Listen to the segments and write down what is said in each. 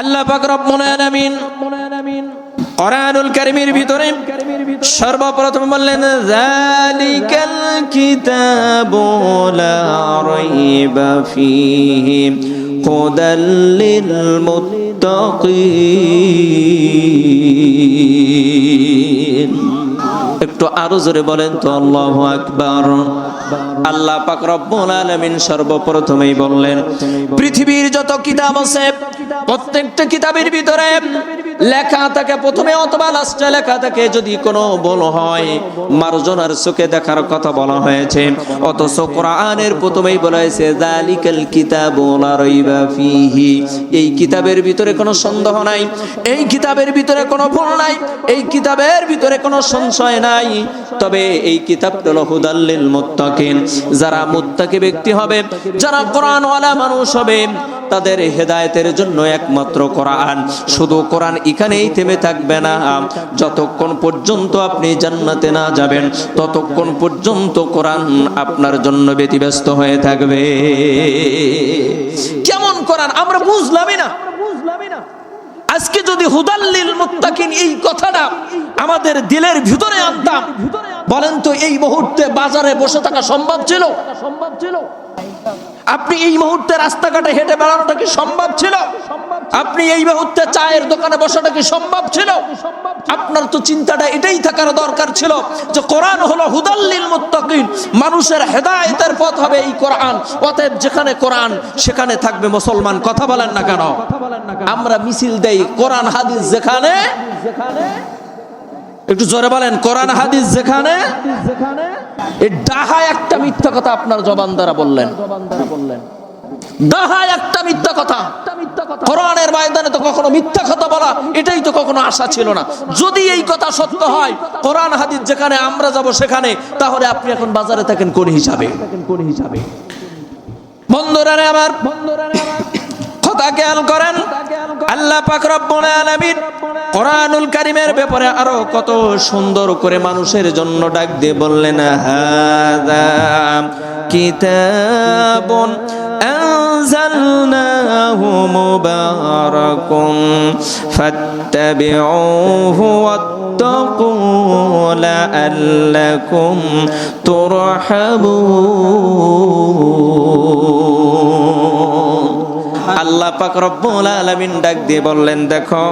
আল্লাহ পাক রব্বুল আলামিন কোরআনুল কারীমের ভিতরে সর্বপ্রথম বললেন যালিকাল কিতাবু লা রাইবা ফীহি হুদাল লিল মুত্তাকিন। একটু আরো জোরে বলেন তো আল্লাহু আকবার। আল্লাহ পাক রব্বুল আলামিন সর্বপ্রথমেই বললেন পৃথিবীর যত কিতাব আছে প্রত্যেকটা কিতাবের ভিতরে লেখা থাকে প্রথমে অথবা লাস্টে লেখা থাকে যদি কোনো ভুল হয় মার্জনার চোখে দেখার কথা বলা হয়েছে, অথচ কোরআনের প্রথমেই বলা হয়েছে যালিকাল কিতাবু লা রাইবা ফীহি। এই কিতাবের ভিতরে কোনো সন্দেহ নাই, এই কিতাবের ভিতরে কোনো ভুল নাই, এই কিতাবের ভিতরে কোনো সংশয় নাই। তবে এই কিতাবটা হলো হুদাল লিল মুত্তাকিন। যারা মুত্তাকি ব্যক্তি হবে, যারা কোরআনওয়ালা মানুষ হবে, তাদের হেদায়েতের জন্য একমাত্র কোরআন। শুধু কোরআন এখানেই থেমে থাকবে না, যতক্ষণ পর্যন্ত আপনি জান্নাতে না যাবেন ততক্ষণ পর্যন্ত কোরআন আপনার জন্য ব্যতিব্যস্ত হয়ে থাকবে। কেমন কোরআন আমরা বুঝলামই না। আজকে যদি হুদাল লিল মুত্তাকিন এই কথাটা আমাদের দিলের ভিতরে আনতাম, বলেন তো এই মুহূর্তে বাজারে বসে থাকা সম্ভব ছিল? আপনি এই মুহূর্তে রাস্তাঘাটে হেঁটে বেড়ানোটা কি সম্ভব ছিল? আপনি এই মুহূর্তে চায়ের দোকানে বসাটা কি সম্ভব ছিল? আপনার তো চিন্তাটা এটাই থাকার দরকার ছিল যে কোরআন হলো হুদাল লিল মুত্তাকিন, মানুষের হেদায়েতের পথ হবে এই কোরআন। অতএব যেখানে কোরআন সেখানে থাকবে মুসলমান। কথা বলেন না কেন? আমরা মিছিল দেই কোরআন হাদিস যেখানে, একটু জোরে বলেন কোরআন হাদিস যেখানে। এই ডাহা একটা মিথ্যা কথা আপনার জবান দ্বারা বললেন, ডাহা একটা মিথ্যা কথা। কোরআনের ময়দানে তো কখনো মিথ্যা কথা বলা এটাই তো কখনো আশা ছিল না। যদি এই কথা সত্য হয় কোরআন হাদিস যেখানে আমরা যাব সেখানে, তাহলে আপনি এখন বাজারে থাকেন কোন হিসাবে? বন্ধুরা আমার কথা খেয়াল করেন, আল্লাহ পাক রব্বুল আলামিন কোরআনুল কারীমের ব্যাপারে আরো কত সুন্দর করে মানুষের জন্য ডাক দিয়ে বললেন হাযা কিতাবুন আনজালনাহু মুবারাকুন ফাত্তাবিউহু ওয়াত্তাকু লাআল্লাকুম তুরহামুন। আল্লাহ পাক রব্বুল আলামিন ডাক দিয়ে বললেন দেখো,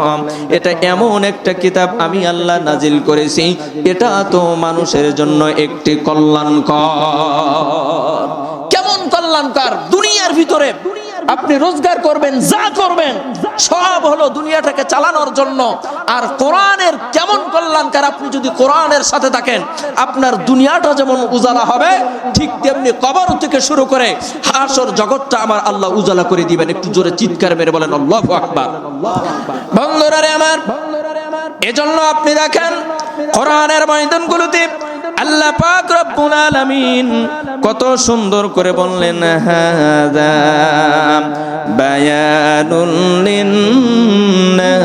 এটা এমন একটা কিতাব আমি আল্লাহ নাজিল করেছি, এটা তো মানুষের জন্য একটি কল্যাণকর। কেমন কল্যাণকর? দুনিয়ার ভিতরে আপনি রোজগার করবেন, যা করবেন সব হলো দুনিয়াটাকে চালানোর জন্য। আর কোরআনের কেমন কল্যাণকর, আপনি যদি কোরআনের সাথে থাকেন আপনার দুনিয়াটা যেমন উজালা হবে, ঠিক তেমনি কবর থেকে শুরু করে হাসর জগৎটা আমার আল্লাহ উজালা করে দিবেন। একটু জোরে চিৎকার মেরে বলেন আল্লাহু আকবার। বন্ধুরা আমার, এজন্য আপনি দেখেন কোরআনের ময়দানগুলোতে আল্লাহ পাক রব্বুল আলামিন কত সুন্দর করে বললেন হাযা বায়ানুল লিন্নাসি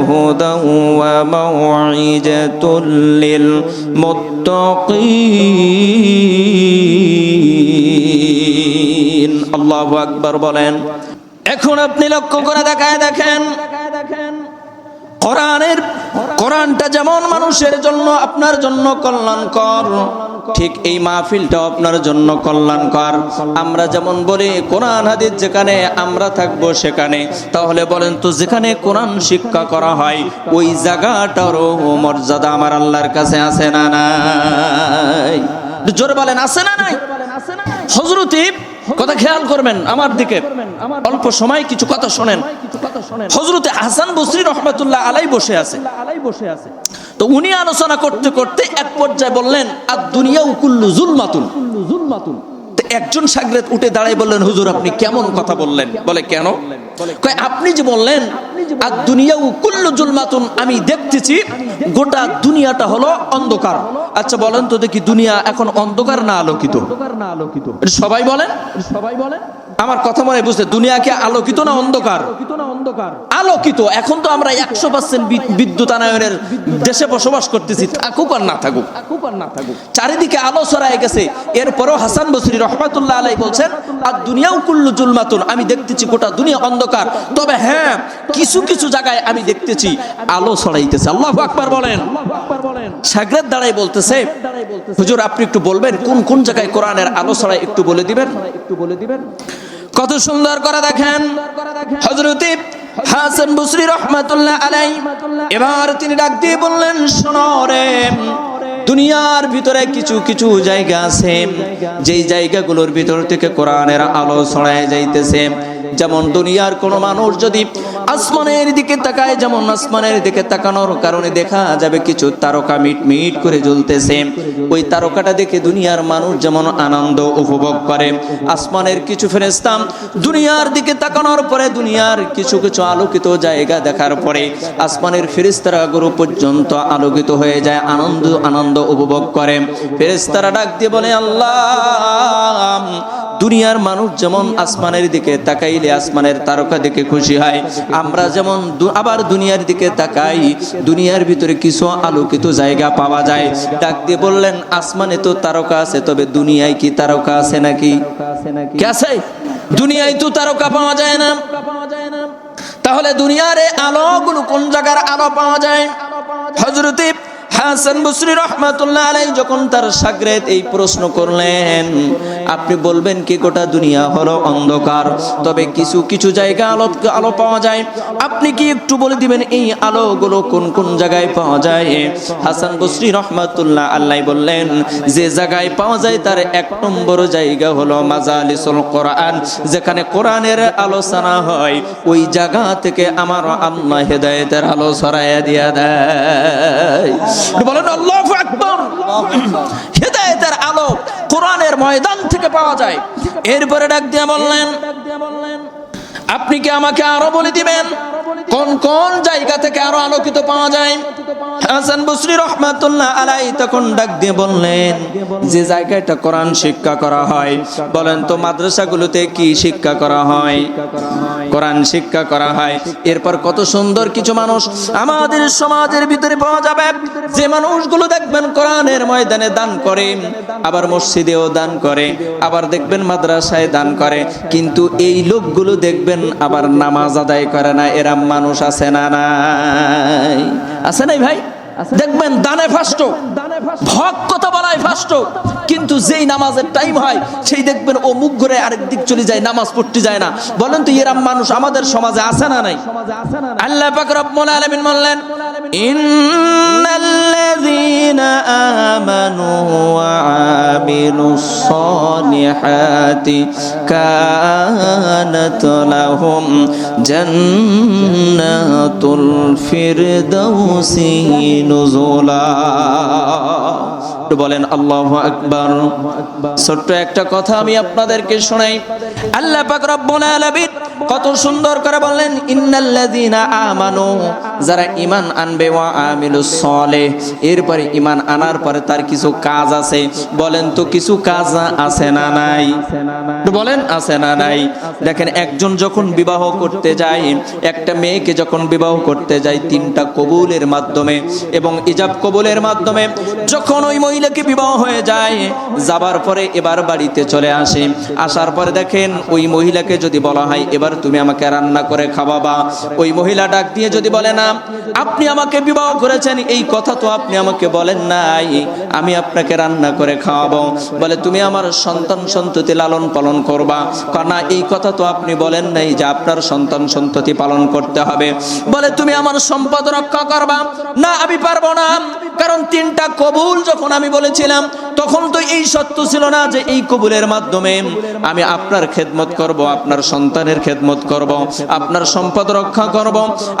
হুদাও ওয়া মাউইজাতুল লিল মুত্তাকিন। আল্লাহু আকবার বলেন। এখন আপনি লক্ষ্য করে দেখেন কোরআনটা যেমন মানুষের জন্য আপনার জন্য কল্যাণকর, ঠিক এই মাহফিলটা আপনার জন্য কল্যাণকর। আমরা যেমন বলি কোরআন হাদিস যেখানে আমরা থাকবো সেখানে, তাহলে বলেন তো যেখানে কোরআন শিক্ষা করা হয় ওই জায়গাটারও মর্যাদা আমার আল্লাহর কাছে আছে না নাই? জোরে বলেন আছে না নাই? হযরতে কথা খেয়াল করবেন আমার দিকে, অল্প সময় কিছু কথা শোনেন। হযরতে হাসান বসরি রাহমাতুল্লাহ আলাইহি বসে আছে, তো উনি আলোচনা করতে করতে এক পর্যায়ে বললেন আদ দুনিয়া কুল্লু যুলমাতুন। তো একজন শাগরেদ উঠে দাঁড়ায় বললেন হুজুর আপনি কেমন কথা বললেন? বলে কেন? কয় আপনি যে বললেন আদ দুনিয়া কুল্লু যুলমাতুন, আমি দেখতেছি গোটা দুনিয়াটা হলো অন্ধকার। আচ্ছা বলেন তো দেখি দুনিয়া এখন অন্ধকার না আলোকিত? সবাই বলেন। আমার কথা মনে বুঝতে, দুনিয়া কি আলোকিত না অন্ধকার? আলোকিত। এখন তো আমরা 100% বিদ্যুতায়নের দেশে বসবাস করতেছি, থাকুক আর না থাকুক, চারিদিকে আলো ছড়ায় গেছে। এরপরও হাসান বসরি রহমাতুল্লাহ আলাইহি বলছেন, আর দুনিয়াও কুল্লু জুলমাতুন, আমি দেখতেছি গোটা দুনিয়া অন্ধকার, তবে হ্যাঁ কিছু কিছু জায়গায় আমি দেখতেছি আলো ছড়াইতেছে। আল্লাহু আকবার বলেন। শাগরেদ দাঁড়াই বলতেছে, হুজুর আপনি একটু বলবেন কোন কোন জায়গায় কোরআনের আলো ছড়ায়, একটু বলে দিবেন। কত সুন্দর করে দেখেন হযরত হাসান বসরি রহমাতুল্লাহ আলাইহি, এবার তিনি ডাক দিয়ে বললেন, শোনো রে, দুনিয়ার ভিতরে কিছু কিছু জায়গা আছে যেই জায়গাগুলোর ভিতর থেকে কোরআনের আলো ছড়ায় যাইতেছে। যেমন দুনিয়ার কোন মানুষ যদি আসমানের দিকে তাকায়, যেমন আসমানের দিকে তাকানোর কারণে দেখা যাবে কিছু তারকা মিট মিট করে জ্বলতেছে, ওই তারকাটা দেখে দুনিয়ার মানুষ যেমন আনন্দ উপভোগ করে। আসমানের কিছু ফেরেশতা দুনিয়ার দিকে তাকানোর পরে দুনিয়ার কিছু কিছু আলোকিত জায়গা দেখার পরে আসমানের ফেরেশতারা গুরু পর্যন্ত আলোকিত হয়ে যায়, আনন্দ আনন্দ উপভোগ করে। ফেরেশতারা ডাক দিয়ে বলে, আল্লাহ, দুনিয়ার মানুষ যেমন আসমানের দিকে তাকাইলে আসমানের তারকা দেখে খুশি হয়, আমরা যেমন আবার দুনিয়ার দিকে তাকাই, দুনিয়ার ভিতরে কিছু আলোকিত জায়গা পাওয়া যায়। ডাক দিয়ে বললেন, আসমানে তো তারকা আছে, তবে দুনিয়ায় কি তারকা আছে নাকি? কি আছে? দুনিয়ায় তো তারকা পাওয়া যায় না। তাহলে দুনিয়ার এই আলোগুলো কোন জায়গার আলো পাওয়া যায়? হযরত হাসান বসরি রহমাতুল্লাহ আলাইহি যখন তার শাগরেদ এই প্রশ্ন করলেন, আপনি বলবেন কি গোটা দুনিয়া হলো অন্ধকার, তবে কিছু কিছু জায়গা আলো পাওয়া যায়, আপনি কি একটু বলে দিবেন এই আলোগুলো কোন কোন জায়গায় পাওয়া যায়? হাসান বসরি রহমাতুল্লাহ আলাইহি বললেন, যে জায়গায় পাওয়া যায় তার এক নম্বর জায়গা হলো মাজালিসুল কোরআন, যেখানে কোরআনের আলোচনা হয়, ওই জায়গা থেকে আমার আল্লাহ হেদায়েতের আলো ছড়াইয়া দিয়া দেয়। বলেন আল্লাহু আকবার। হেদায়েতের আলো কোরআনের ময়দান থেকে পাওয়া যায়। এরপরে ডাক দিয়ে বললেন, আপনি কি আমাকে আরো বলে দিবেন কোন কোন জায়গা থেকে আরো আলোকিত পাওয়া যায়? হাসান বসরি রহমাতুল্লাহ আলাইহি তখন ডাক দিয়ে বললেন, যে জায়গাটা কোরআন শিক্ষা করা হয়, বলেন তো মাদ্রাসাগুলোতে কি শিক্ষা করা হয়? কোরআন শিক্ষা করা হয়। এরপর কত সুন্দর কিছু মানুষ আমাদের সমাজের ভিতরে পাওয়া যাবে, যে মানুষগুলো দেখবেন কোরআনের ময়দানে দান করে, আবার মসজিদেও দান করে, আবার দেখবেন মাদ্রাসায় দান করে, কিন্তু এই লোকগুলো দেখবেন আবার নামাজ আদায় করে না। এরা মানুষ আছে না নাই? আছে নাই ভাই? দেখবেন দানে ফাস্ট, হক কথা বলায় ফাস্ট, কিন্তু যেই নামাজের টাইম হয় সেই দেখবেন ও মুখ ঘুরে আরেক দিক চলে যায়, নামাজ পড়তে যায় না। বলেন তো এরকম মানুষ আমাদের সমাজে আছে না নাই? আল্লাহ পাক রব্বুল আলামিন বললেন, ইন্নাল্লাযীনা আমানু ওয়া আমিলুস সালিহাতি কানাত লাহুম জান্নাতুল ফিরদাউসি নুজুলা। বলেন আল্লাহু আকবার। ছোট্ট একটা কথা আমি আপনাদেরকে শোনাই। আল্লাহ পাক রব্বুল আলামিন কত সুন্দর করে বললেন, ইন্নাল্লাযীনা আমানু, যারা ঈমান আনবে, ওয়া আমিলুস সালিহ, এরপরে ঈমান আনার পরে তার কিছু কাজ আছে। বলেন তো কিছু কাজ আছে না নাই? বলেন আছে না নাই? দেখেন, একজন যখন বিবাহ করতে যায়, একটা মেয়েকে যখন বিবাহ করতে যায়, 3টা কবুলের মাধ্যমে এবং ইজাব কবুলের মাধ্যমে যখন ওই মহিলাকে বিবাহ হয়ে যায়, যাবার পরে এবার বাড়িতে চলে আসে, আসার পরে দেখেন ওই মহিলাকে যদি বলা হয় এবার তুমি আমাকে রান্না করে খাওয়াবা, ওই মহিলা ডাক দিয়ে যদি বলে, না আপনি আমাকে বিবাহ করেছেন এই কথা তো আপনি আমাকে বলেন নাই, আমি আপনাকে রান্না করে খাওয়াবো। বলে তুমি আমার সন্তান সন্ততি লালন পালন করবা, না এই কথা তো আপনি বলেন নাই যে আপনার সন্তান সন্ততি পালন করতে হবে। বলে তুমি আমার সম্পদ রক্ষা করবা, না আমি পারবো না, কারণ 3টা কবুল যখন আমি বলেছিলাম তখন তো এই সত্য ছিল না যে এই কবুলের মাধ্যমে আমি আপনার খেদমত করব, আপনার সন্তানের খেদমত করব, আপনার সম্পদ রক্ষা করব,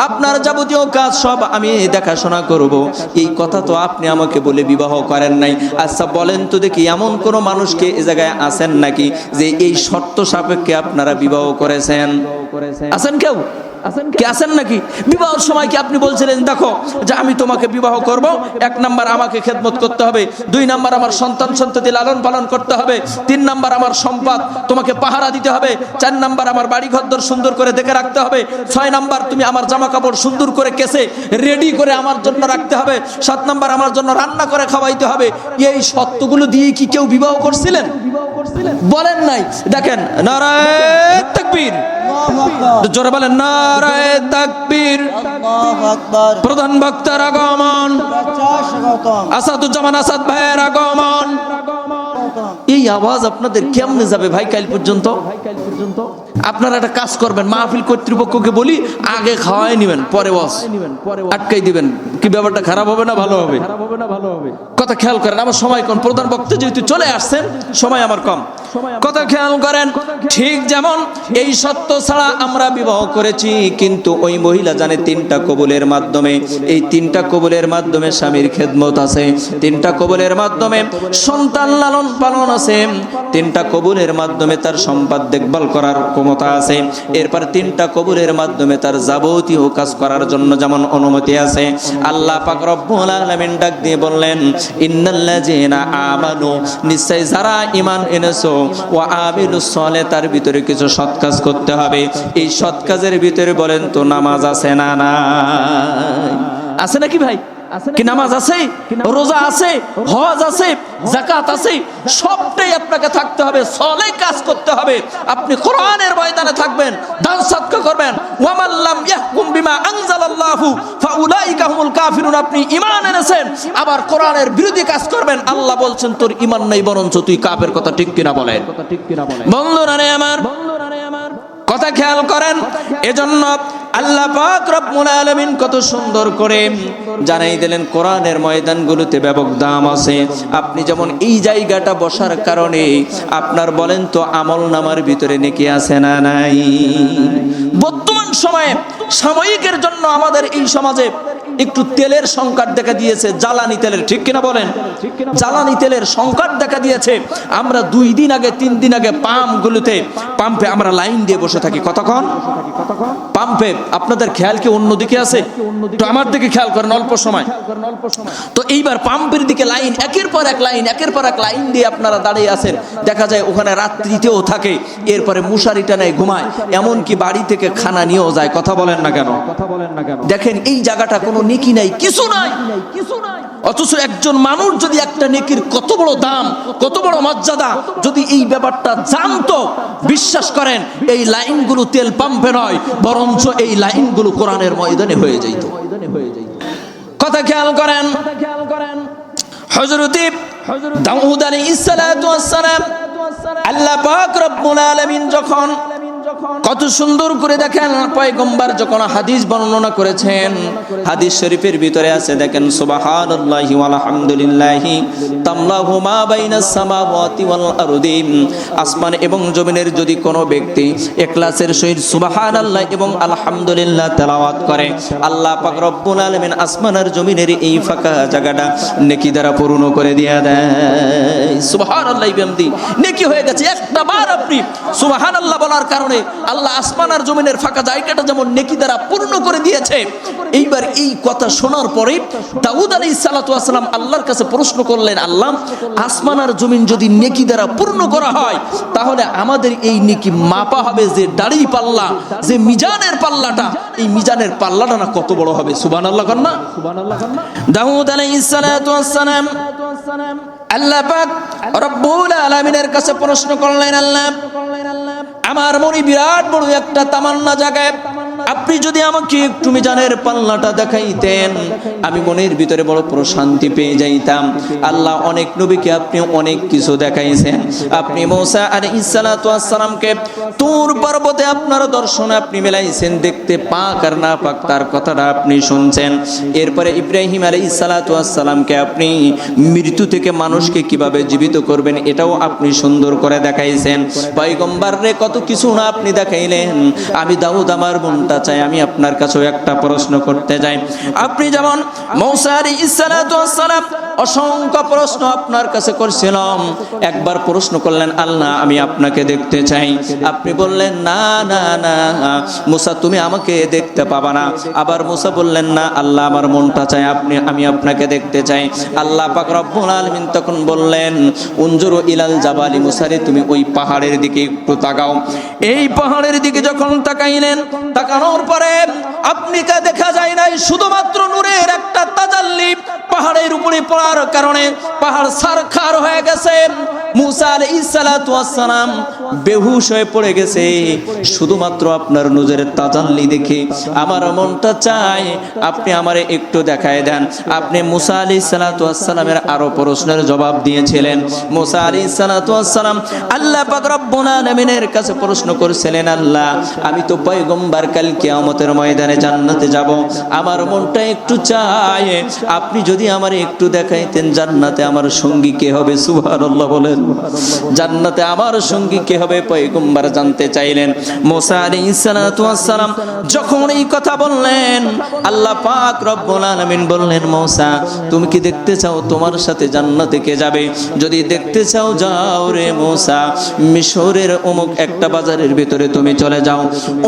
আপনার যাবতীয় কাজ সব আমি দেখাশোনা করব। এই কথা তো আপনি আমাকে বলে বিবাহ করেন নাই। আচ্ছা বলেন তো দেখি, এমন কোন মানুষকে এই জায়গায় আছেন নাকি যে এই শর্ত সাপেক্ষে আপনারা বিবাহ করেছেন? আছেন কেউ? কি আছেন নাকি? বিবাহের সময় কি আপনি বলছিলেন দেখো যে আমি তোমাকে বিবাহ করব, 1 নাম্বার আমাকে খেদমত করতে হবে, 2 নাম্বার আমার সন্তান সন্ততি লালন পালন করতে হবে, 3 নাম্বার আমার সম্পদ তোমাকে পাহারা দিতে হবে, 4 নাম্বার আমার বাড়ি ঘরদর সুন্দর করে দেখে রাখতে হবে, 6 নাম্বার তুমি আমার জামা কাপড় সুন্দর করে কেসে রেডি করে আমার জন্য রাখতে হবে, 7 নাম্বার আমার জন্য রান্না করে খাওয়াইতে হবে। এই শর্তগুলো দিয়ে কি কেউ বিবাহ করছিলেন? বলেন নাই। দেখেন নারায়ে তাকবীর, জোরে বলেন নারায়ে তাকবীর। প্রধান বক্তার আগমন, আসাদুজ্জামান আসাদ ভাইয়ের আগমন। এই আওয়াজ আপনাদের কেমনে যাবে ভাই কাল পর্যন্ত? আপনারা একটা কাজ করবেন, মাহফিল কর্তৃপক্ষকে বলি আগে খাওয়াই নেবেন, পরে ওয়াজ আটকাই দিবেন। কি ব্যাপারটা খারাপ হবে না ভালো হবে? কথা খেয়াল করেন, আমার সময় কম, প্রধান বক্তা যেহেতু চলে আসছেন সময় আমার কম, কথা খেয়াল করেন। ঠিক যেমন এই সত্য ছাড়া আমরা বিবাহ করেছি, কিন্তু ওই মহিলা জানে 3টা কবুলের মাধ্যমে, এই 3টা কবুলের মাধ্যমে স্বামীর খেদমত আছে, 3টা কবুলের মাধ্যমে সন্তান লালন পালন আছে, 3টা কবুলের মাধ্যমে তার সম্পদ দেখভাল করার ক্ষমতা আছে, এরপর 3টা কবুলের মাধ্যমে তার যাবতীয় কাজ করার জন্য যেমন অনুমতি আছে। আল্লাহ পাক রব্বুল আলামিন ডাক দিয়ে বললেন ইন্নাল্লাযিনা আমানু, নিশ্চয় যারা ঈমান এনেছো, ওয়া আমিলুস সালিহাত, তার ভিতরে কিছু সৎ কাজ করতে হবে। এই সৎ কাজের ভিতরে বলেন তো নামাজ আছে না নাই? আছে নাকি ভাই? কি নামাজ আছে, রোজা আছে, হজ আছে, যাকাত আছে, সবটাই আপনাকে থাকতে হবে, সলে কাজ করতে হবে। আপনি কোরআনের ময়দানে থাকবেন, দান সদকা করবেন। ওয়া মান লাম ইয়াহকুম বিমা আনজালাল্লাহু ফাউলাইকা হুমুল কাফিরুন। আপনি ঈমান এনেছেন আবার কোরআনের বিরোধী কাজ করবেন, আল্লাহ বলছেন তোর ঈমান নাই, বরঞ্চ তুই কাফের। কথা ঠিক কিনা বলেন? বন্ধুরা রে আমার, কথা খেয়াল করেন। এজন্য আল্লাহ পাক রব্বুল আলামিন কত সুন্দর করে জানাই দিলেন কোরআনের ময়দানগুলোতে ব্যাপক দাম আছে। আপনি যেমন এই জায়গাটা বসার কারণে আপনার বলেন তো আমল নামার ভিতরে নেকি আছে না নাই? বর্তমান সময়ে সাময়িকের জন্য আমাদের এই সমাজে একটু তেলের সংকট দেখা দিয়েছে, জ্বালানি তেলের, ঠিক কিনা বলেন? জ্বালানি তেলের সংকট দেখা দিয়েছে। আমরা 2 দিন আগে 3 দিন আগে পাম্পে আমরা লাইন দিয়ে বসে থাকি। কতক্ষণ পাম্পে? আপনাদের খেয়াল কি অন্যদিকে আছে? তো আমার দিকে খেয়াল করেন, অল্প সময়। তো এইবার পাম্পের দিকে লাইন, একের পর এক লাইন, একের পর এক লাইন দিয়ে আপনারা দাঁড়িয়ে আছেন। দেখা যায় ওখানে রাত্রিতেও থাকে, এরপরে মশারিটা নেয়, ঘুমায়, এমনকি বাড়ি থেকে খানা নিয়েও যায়। কথা বলেন না কেন? দেখেন এই জায়গাটা কোনো নেকি নাই, কিছু নাই। অথচ একজন মানুষ যদি একটা নেকির কত বড় দাম, কত বড় মর্যাদা যদি এই ব্যাপারটা জানতো, বিশ্বাস করেন এই লাইনগুলো তেল পাম্পে নয়, বরঞ্চ এই লাইনগুলো কোরআনের ময়দানে হয়ে যেত। কথা খেয়াল করেন। হযরত দাউদ আলাইহিস সালাতু ওয়াস সালাম, আল্লাহ পাক রব্বুল আলামিন যখন কত সুন্দর করে দেখেন পয়গম্বর যখন হাদিস বর্ণনা করেছেন, হাদিস শরীফের ভিতরে আছে, দেখেন সুবহানাল্লাহি ওয়াল হামদুলিল্লাহি তামলাহু মা বাইনাস সামাওয়াতি ওয়াল আরদি। আসমান এবং জমিনের যদি কোনো ব্যক্তি ইখলাসের সহিত সুবহানাল্লাহ এবং আলহামদুলিল্লাহ তেলাওয়াত করে, আল্লাহ পাক রব্বুল আলামিন আসমান আর জমিনের এই ফাঁকা জায়গাটা নেকি দ্বারা পূর্ণ করে দিয়া দেয়। সুবহানাল্লাহি বিহামদি, নেকি হয়ে গেছে। একটা বার আপনি সুবহানাল্লাহ বলার কারণে আল্লাহ আসমান আর জমিনের ফাঁকা জায়গাটা যেমন নেকি দ্বারা পূর্ণ করে দিয়েছে। এইবার এই কথা শোনার পরে দাউদ আলাইহিস সালাতু ওয়াস সালাম আল্লাহর কাছে প্রশ্ন করলেন, আল্লাহ, আসমান আর জমিন যদি নেকি দ্বারা পূর্ণ করা হয়, তাহলে আমাদের এই নেকি মাপা হবে যে দাড়ি পাল্লা, যে মিজানের পাল্লাটা, এই মিজানের পাল্লাটা না কত বড় হবে। সুবহানাল্লাহ কর না? দাউদ আলাইহিস সালাতু ওয়াস সালাম আল্লাহ পাক রব্বুল আলামিনের কাছে প্রশ্ন করলেন, আল্লাহ, আমার মনে বিরাট বড় একটা তামান্না জাগায়, আপনি যদি আমাকে একটু মিজানের পাল্লাটা দেখাইতেন, আমি মনের ভিতরে বড় প্রশান্তি পেয়ে যাইতাম। আল্লাহ অনেক নবীকে আপনি অনেক কিছু দেখাইছেন। আপনি মূসা আলাইহিস সালাতু ওয়াস সালামকে তুর পর্বতে আপনার দর্শনে আপনি মেলাইছেন, দেখতে পাক আর না পাক তার কথাটা আপনি শুনছেন। এরপরে ইব্রাহিম আলাইহিস সালাতু ওয়াস সালামকে আপনি মৃত্যু থেকে মানুষকে কিভাবে জীবিত করবেন এটাও আপনি সুন্দর করে দেখাইছেন। পয়গম্বর রে কত কিছু না আপনি দেখাইলেন। আমি দাউদ আমার মনটা চাই আমি আপনার কাছেও একটা প্রশ্ন করতে যাই। আপনি যেমন মূসা আলাইহিস সালাতু ওয়াস সালাম অসংখ্য প্রশ্ন আপনার কাছে করছিলাম, একবার প্রশ্ন করলেন আল্লাহ আমি আপনাকে দেখতে চাই, আপনি বললেন না না না মুসা তুমি আমাকে দেখতে পাবা না। আবার মুসা বললেন না আল্লাহ আমার মনটা চাই আমি আপনাকে দেখতে চাই। আল্লাহ পাক রব্বুল আলামিন তখন বললেন উনজুরু ইলাল জাবালি মুসারে তুমি ওই পাহাড়ের দিকে একটু তাকাও। এই পাহাড়ের দিকে যখন তাকাইলেন, তাকানোর পরে আপনি কে দেখা যায় নাই, শুধুমাত্র নূরের একটা তাজাল্লি পাহাড়ের উপরে পড়ার কারণে পাহাড় সারখার হয়ে গেছে। মুসা আলাইহিস সালাতু ওয়াস সালাম বেহুশ হয়ে পড়ে গেছে। শুধুমাত্র আপনার নূরের তাজাল্লি দেখে আমার মনটা চায় আপনি আমারে একটু দেখায় দেন। আপনি মুসা আলাইহিস সালাতু ওয়াস সালামের আরো প্রশ্নের জবাব দিয়েছিলেন। মুসা আলাইহিস সালাতু ওয়াস সালাম আল্লাহ পাক রব্বুল আলামিনের কাছে প্রশ্ন করেছিলেন আল্লাহ আমি তো পয়গম্বর, কাল কিয়ামতের ময়দানে জান্নাতে যাব, আমার মনটা একটু চায় আপনি যদি আমারে একটু দেখাইতেন জান্নাতে আমার সঙ্গী কে হবে। সুবহানাল্লাহ বলেন, জান্নাতে আমার সঙ্গী কে হবে পয়গম্বর জানতে চাইলেন। মুসা আলাইহিস সালাতু ওয়াস সালাম যখন এই কথা বললেন, আল্লাহ পাক রব্বুল আলামিন বললেন মুসা তুমি কি দেখতে চাও তোমার সাথে জান্নাতে কে যাবে? যদি দেখতে চাও যাও রে মুসা, মিশরের অমুক একটা বাজারের ভিতরে তুমি চলে যাও।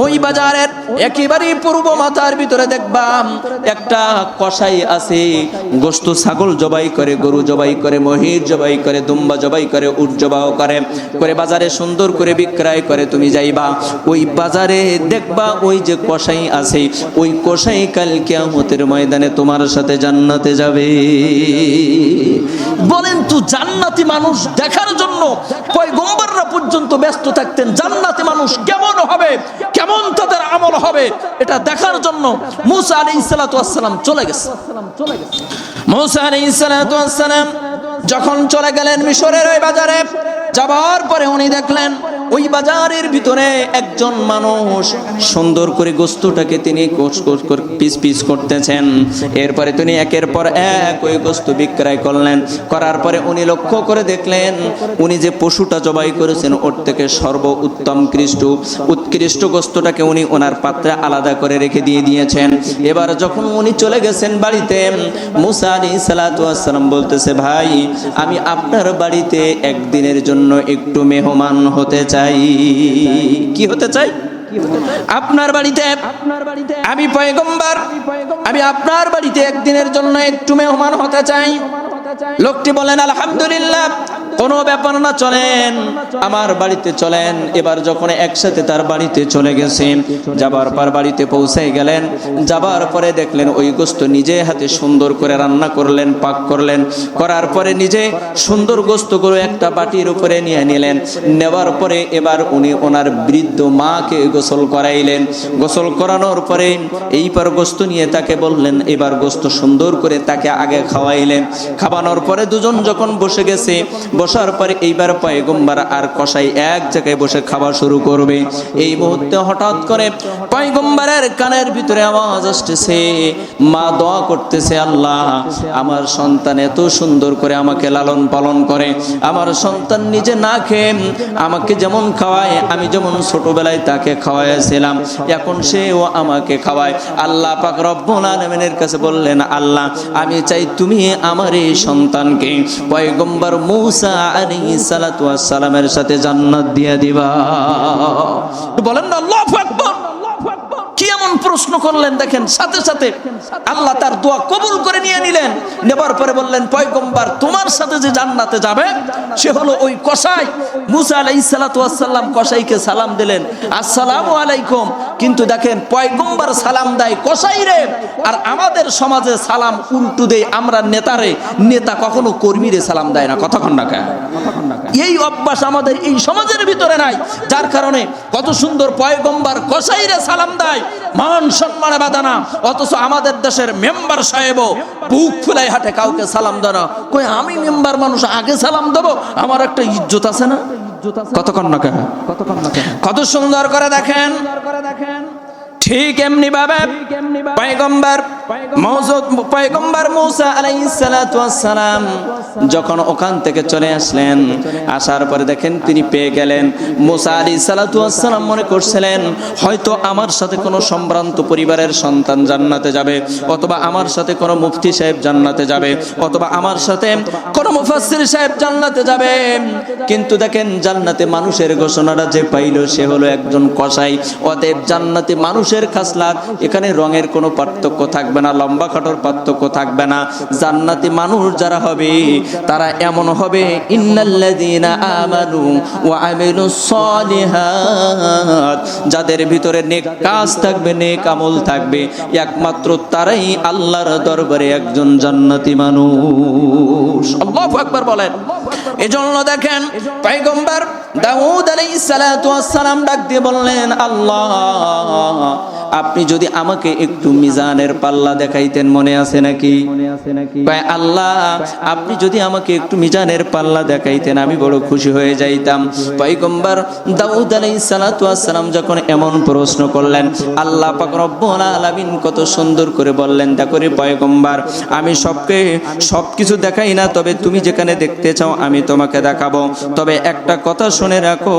ওই বাজারের একেবারে পূর্ব মাথার ভিতরে দেখবা একটা কসাই আছে, গোশত ছাগল জবাই করে, গরু জবাই করে, মহিষ জবাই করে, দুম্বা জবাই করে, উট জবাই করে বাজারে সুন্দর করে বিক্রয় করে। তুমি যাইবা ওই বাজারে দেখবা ওই যে কসাই আছে, ওই কসাই কাল কিয়ামতের ময়দানে তোমার সাথে জান্নাতে যাবে। বলেন তো জান্নাতি মানুষ দেখার জন্য পয়গম্বররা পর্যন্ত ব্যস্ত থাকতেন, জান্নাতি মানুষ কেমন হবে, কেমন তাদের আমল হবে এটা দেখার জন্য মুসা আলাইহিস সালাতু ওয়াস সালাম চলে গেছে। মুসা আলাইহিস সালাতু ওয়াস সালাম যখন চলে গেলেন মিশরের ওই বাজারে, যাবার পরে উনি দেখলেন ওই বাজারের ভিতরে একজন মানুষ সুন্দর করে গোশতটাকে তিনি পিস পিস করতেছেন। এরপরে তিনি একের পর এক ওই গোশত বিক্রয় করলেন। করার পরে উনি লক্ষ্য করে দেখলেন উনি যে পশুটা জবাই করেছেন ওর থেকে উৎকৃষ্ট গোশতটাকে উনি ওনার পাত্রে আলাদা করে রেখে দিয়েছেন। এবার যখন উনি চলে গেছেন বাড়িতে, মুসা আলাইহিস সালাতু ওয়াস সালাম বলতেছে ভাই আমি আপনার বাড়িতে একদিনের জন্য একটু মেহমান হতে চাই। কি হতে চাই? আপনার বাড়িতে আমি পয়গম্বর, আমি আপনার বাড়িতে একদিনের জন্য একটু মেহমান হতে চাই। লোকটি বলেন আলহামদুলিল্লাহ, কোনো ব্যাপার না, চলেন আমার বাড়িতে চলেন। এবার যখন একসাথে তার বাড়িতে চলে গেছে, যাবার পর বাড়িতে পৌঁছে গেলেন, যাবার পরে দেখলেন ওই গোশত নিজে হাতে সুন্দর করে রান্না করলেন, পাক করলেন। করার পরে নিজে সুন্দর গোশতগুলো একটা বাটির উপরে নিয়ে নিলেন। নেওয়ার পরে এবার উনি ওনার বৃদ্ধ মাকে গোসল করাইলেন। গোসল করানোর পরে এইবার গোশত নিয়ে তাকে বললেন, এবার গোশত সুন্দর করে তাকে আগে খাওয়াইলেন। খাওয়ানোর পরে দুজন যখন বসে গেছে, বসার পরে এইবার পয়গম্বর আর কসাই এক জায়গায় বসে খাওয়া শুরু করবে। এই মুহূর্তে হঠাৎ করে পয়গম্বরের কানের ভিতরে আওয়াজ আসতেছে, মা দোয়া করতেছে আল্লাহ আমার সন্তান এত সুন্দর করে আমাকে লালন পালন করে, আমার সন্তান নিজে না খেয়ে আমাকে যেমন খাওয়ায়, আমি যেমন ছোটবেলায় তাকে খাওয়াইছিলাম, এখন সেও আমাকে খাওয়ায়। আল্লাহ পাক রব্বুল আলামিনের কাছে বললেন আল্লাহ আমি চাই তুমি আমার এই সন্তানকে পয়গম্বর মুসা আলাইহিস সালাতু ওয়াস সালামের সাথে জান্নাত দিয়ে দিবা। বলেন না আল্লাহু আকবার। কি এমন প্রশ্ন করলেন দেখেন, সাথে সাথে আল্লাহ তার দোয়া কবুল করে নিয়ে নিলেন। নেবার পরে বললেন পয়গম্বর তোমার সাথে যে জান্নাতে যাবে সে হলো ওই কসাই। মুসা আলাইহিস সালাতু ওয়াস সালাম কসাইকে সালাম দিলেন, আসসালামু আলাইকুম। কিন্তু দেখেন পয়গম্বর সালাম দেয় কসাইরে, আর আমাদের সমাজে সালাম উল্টো দেয় আমরা নেতারে। নেতা কখনো কর্মীরে সালাম দেয় না, কতক্ষণ না কেন? এই অভ্যাস আমাদের এই সমাজের ভিতরে নাই, যার কারণে কত সুন্দর পয়গম্বর কসাইরে সালাম দেয়, মান সম্মানে বাধা না। অথচ আমাদের দেশের মেম্বার সাহেব বুক ফুলাই হাঁটে, কাউকে সালাম দেয় না। কই আমি মেম্বার মানুষ, আগে সালাম দেবো, আমার একটা ইজ্জত আছে না? কতক্ষণ না কেন? কত সুন্দর করে দেখেন। ঠিক এমনি ভাবে পয়গম্বর পয়গম্বর মুসা আলাইহিস সালাতু ওয়াস সালাম যখন ওখান থেকে চলে আসলেন, আসার পরে দেখেন তিনি পেয়ে গেলেন মুসা আলাইহিস সালাতু ওয়াস সালাম মনে করছিলেন হয়তো আমার সাথে কোনো সম্ভ্রান্ত পরিবারের সন্তান জান্নাতে যাবে, অথবা আমার সাথে কোনো মুফতি সাহেব জান্নাতে যাবে, অথবা আমার সাথে কোনো মুফাসসির সাহেব জান্নাতে যাবে। কিন্তু দেখেন জান্নাতে মানুষের ঘোষণাটা যে পাইল সে হলো একজন কসাই। অতএব জান্নাতে মানুষের খাসলাত, এখানে রঙের কোনো পার্থক্য থাকবে না, লম্বা খাটোর পার্থক্য থাকবে না। জান্নাতে মানুষ যারা হবে তারা এমন হবে, ইন্নাল্লাযীনা আমানু ওয়া আমিলুস সালিহাত, যাদের ভিতরে নেক কাজ থাকবে, নেক আমল থাকবে, একমাত্র তারাই আল্লাহর দরবারে একজন জান্নাতি মানুষ। আল্লাহু আকবার বলেন। এজন্য দেখেন পয়গম্বর দাউদ আলাইহিস সালাতু ওয়াস সালাম ডাক দিয়ে বললেন, আল্লাহ আপনি যদি আমাকে একটু মিজানের পাল্লা দেখাইতেন, মনে আছে নাকি? আল্লাহ আপনি যদি আমাকে একটু মিজানের পাল্লা দেখাইতেন আমি বড় খুশি হয়ে যাইতাম। পয়গম্বর দাউদ আলাইহিস সালাতু ওয়াস সালাম যখন এমন প্রশ্ন করলেন, আল্লাহ পাক রব্বুল আলামিন কত সুন্দর করে বললেন, দেখো রে পয়গম্বর, আমি সবকিছু দেখাই না, তবে তুমি যেখানে দেখতে চাও আমি তোমাকে দেখাবো। তবে একটা কথা শুনে রাখো,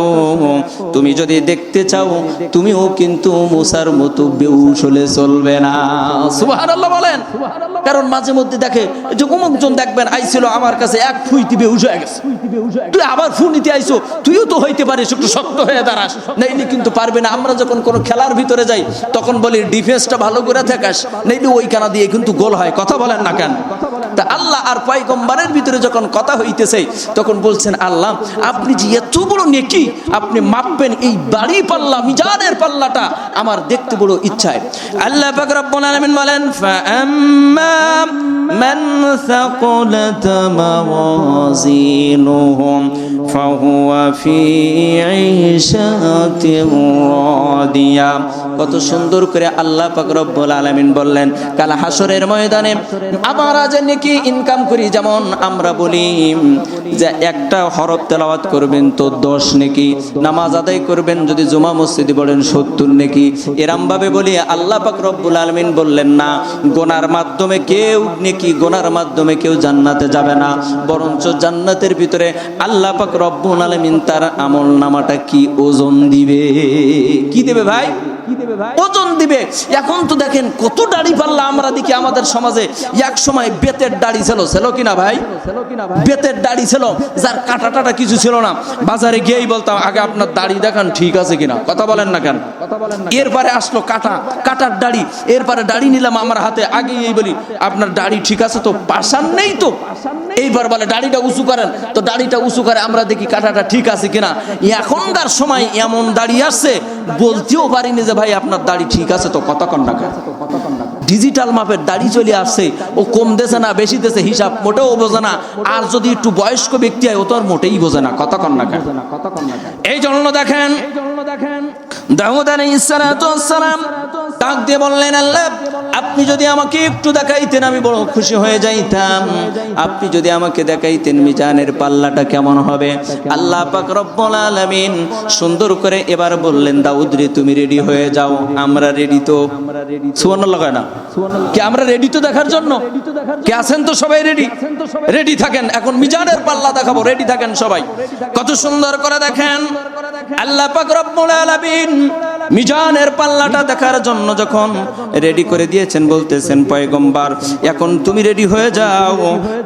তুমি যদি দেখতে চাও তুমিও কিন্তু মুসার মতো বেহুশ হলে চলবে না। সুবহানাল্লাহ বলেন। কারণ মাঝে মধ্যে দেখে যে অমুকজন দেখবেন আইছিল আমার কাছে এক ফুইতে বেহুশ হয়ে গেছে, তুই আবার ফু নিতে আইছো, তুইও তো হইতে পারিস, একটু শক্ত হয়ে দাঁড়াস, নাইলে কিন্তু পারবে না। আমরা যখন কোনো খেলার ভিতরে যাই তখন বলি ডিফেন্সটা ভালো করে থাকাস, নাইলে ওই কানা দিয়ে কিন্তু গোল হয়। কথা বলেন না কেন? তা আল্লাহ আর পয়গম্বরের ভিতরে যখন কথা হইতেছে তখন বলছেন, আল্লাহ আপনি যে এত বড় নেকি আপনি মাপবেন, এই বাড়ি পাল্লা মিজানের পাল্লাটা আমার দেখতে বড় ইচ্ছায়। আল্লাহ পাক রব্বুল আলামিন বলেন, ফাআম্মা মান সাকুলাত মাওয়াজিনুহুম ফাহুয়া ফি ঈশাতির রাদিয়া। কত সুন্দর করে আল্লাহ পাক রব্বুল আলামিন বললেন, কাল হাসরের ময়দানে আমরা যে নেকি ইনকাম করি, যেমন আমরা বলি যে একটা হরফ তেলাওয়াত করবেন তো 10 নেকি, নামাজ আদায় করবেন যদি জুমা মসজিদে পড়েন 70 নেকি, এরম ভাবে বলি। আল্লাহ পাক রব্বুল আলামিন বললেন না, গোনার মাধ্যমে কেউ নেকি, গোনার মাধ্যমে কেউ জান্নাতে যাবে না, বরঞ্চ জান্নাতের ভিতরে আল্লাহ পাক রব্বুল আলামিন তার আমল নামাটা কি ওজন দিবে। কি দেবে ভাই? ওজন দিবে। এখন তো দেখেন কত দাড়ি পাল্লা আমরা দেখি আমাদের সমাজে। এক সময় বেতের দাড়ি ছিল কিনা ভাই? বেতের দাড়ি ছিল, যার কাটা টাটা কিছু ছিল না। বাজারে গিয়েই বলতাম আগে আপনার দাড়ি দেখান ঠিক আছে কিনা। কথা বলেন না কেন? এরপরে আসলো কাটার দাড়ি, এরপরে দাড়ি নিলাম আমার হাতে, আগে এই বলি আপনার দাড়ি ঠিক আছে তো, পাশান নেই তো। এইবার বলে দাড়িটা উঁচু করেন, তো দাড়িটা উঁচু করে আমরা দেখি কাটাটা ঠিক আছে কিনা। এখনকার সময় এমন দাড়ি আসছে বলতেও পারিনি যে ভাই আপনার দাড়ি ঠিক আছে তো। কথা কন না কেন? ডিজিটাল মাপের দাড়ি চলে আসছে, ও কম দেছে না বেশি দেছে হিসাব মোটেও বোঝে না। আর যদি একটু বয়স্ক ব্যক্তি হয় ও তো আর মোটেই বোঝে না। কথা কন না কেন? এই জন্য দেখেন দাউদ আলাইহিস সালাতু ওয়াস সালাম ডাক দিয়ে বললেন, আল্লাহ আপনি যদি আমাকে একটু দেখাইতেন আমি বড় খুশি হয়ে যাইতাম। আপনি যদি আমাকে দেখাইতেন মিজানের পাল্লাটা কেমন হবে। আল্লাহ পাক রব্বুল আলামিন সুন্দর করে এবার বললেন, দাউদ রে তুমি রেডি হয়ে যাও। আমরা রেডি তো? সুবহানাল্লাহ কয় না কি? আমরা রেডি তো দেখার জন্য? কে আছেন তো? সবাই রেডি? রেডি থাকেন, এখন মিজানের পাল্লা দেখাবো, রেডি থাকেন সবাই। কত সুন্দর করে দেখেন আল্লাহ পাক রব্বুল আলামিন মিজানের পাল্লাটা দেখার জন্য যখন রেডি করে দিয়েছেন, বলতেছেন পয়গম্বর এখন তুমি রেডি হয়ে যাও,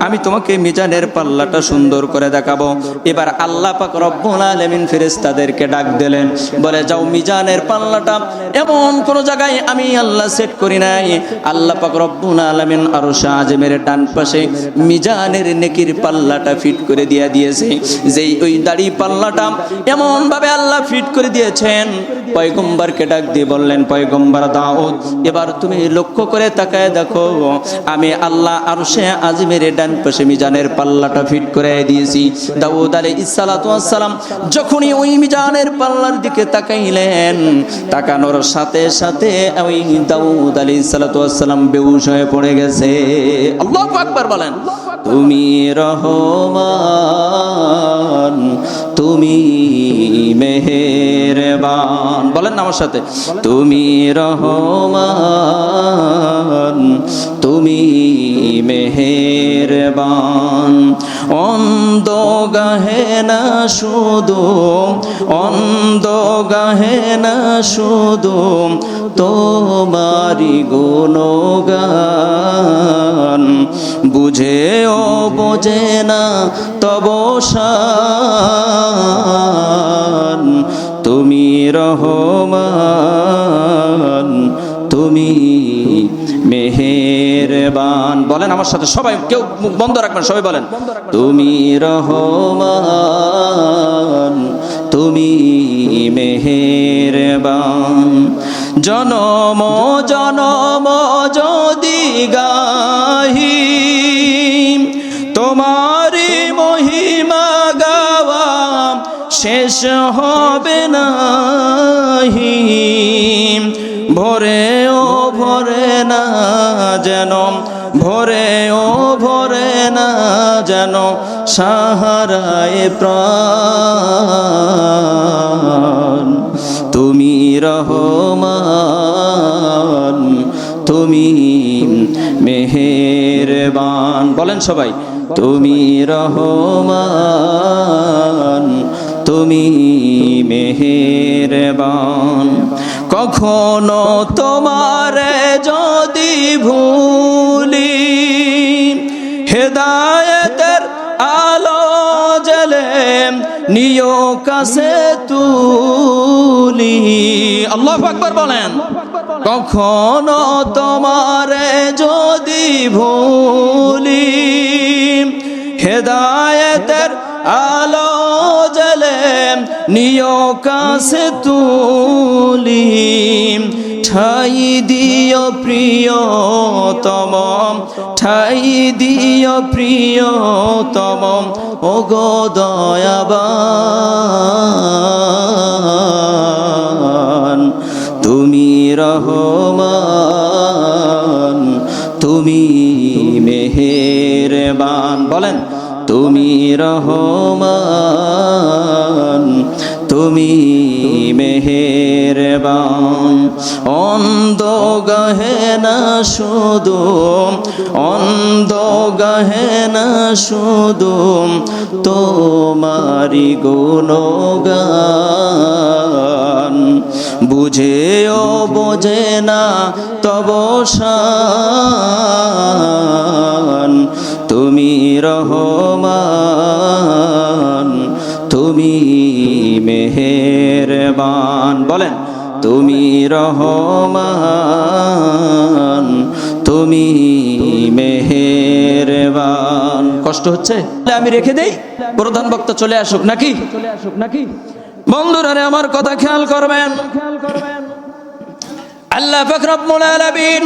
আমি তোমাকে মিজানের পাল্লাটা সুন্দর করে দেখাবো। এবার আল্লাহ পাক রব্বুল আলামিন ফেরেশতাদেরকে ডাক দিলেন, বলে যাও মিজানের পাল্লাটা এমন কোন জায়গায় আমি আল্লাহ সেট করি নাই। আল্লাহ পাক রব্বুল আলামিন আরশে আযমের ডান পাশে মিজানের নেকির পাল্লাটা ফিট করে দিয়েছে। যেই ওই দাড়ি পাল্লাটা এমন ভাবে আল্লাহ ফিট করে দিয়েছেন, পয়গম্বরকে ডাক দিয়ে বললেন, পয়গম্বর দাউদ এবার তুমি লক্ষ্য করে তাকায় দেখো, আমি আল্লাহ আরশে আযমের ডান পাশে মিজানের পাল্লাটা ফিট করে দিয়েছি। দাউদ আলাইহিস সালাতু ওয়াস সালাম যখনই ওই মিজানের পাল্লার দিকে তাকাইলেন, তাকানোর সাথে সাথে ওই দাউদ আলাইহিস সালাতু ওয়াস সালাম বেহুশ হয়ে পড়ে গেছে। আল্লাহু আকবার বলেন। তুমি রহমান, তুমি মেহেরবান, বলেন না আমার সাথে, তুমি রহমান তুমি মেহেরবান। অন্ধ গাহে না শুধু, অন্ধ গাহে না শুধু তোমারি গুণগান, বুঝেও বোঝে না তব শান, তুমি রহমান, তুমি মেহেরবান। বলেন আমার সাথে সবাই, কেউ মুখ বন্ধ রাখবেন, সবাই বলেন তুমি রহমান, তুমি মেহেরবান। জনম জনম যদি গাহি তোমারি মহিমা গাওয়া শেষ হবে নাহি, ভরে ও ভরে না যেন, ভরে ও ভরে না যেন সাহারায় প্রাণ, তুমি রহমান, তুমি মেহেরবান। বলেন সবাই তুমি রহমান, তুমি মেহেরবান। কখনো তোমারে যদি ভুলি হেদায়েতের আলো জ্বলে নিয় কাছে তুলি। আল্লাহু আকবার বলেন। কখনো তোমারে যদি ভুলি হেদায়েতের আলো জ্বলে নিয় কাছে তুলি, ঠাই দিও প্রিয়তম, ঠাই দিও প্রিয়তম ওগো দয়াবান, তুমি রহমান, তুমি মেহেরবান। বলেন তুমি রহমান, তুমি মেহেরবান। অন্ধ গাহে না শুধু, অন্ধ গাহে না শুধু তোমারি গুণগান, বুঝেও বোঝে না তব শান, তুমি রহমান, তুমি মেহেরবান। বলেন তুমি রহমান, তুমি মেহেরবান। কষ্ট হচ্ছে আমি রেখে দেই, প্রধান বক্তা চলে আসুক নাকি? বন্ধুরা আমার কথা খেয়াল করবেন। আল্লাহ পাক রব্বুল আলামিন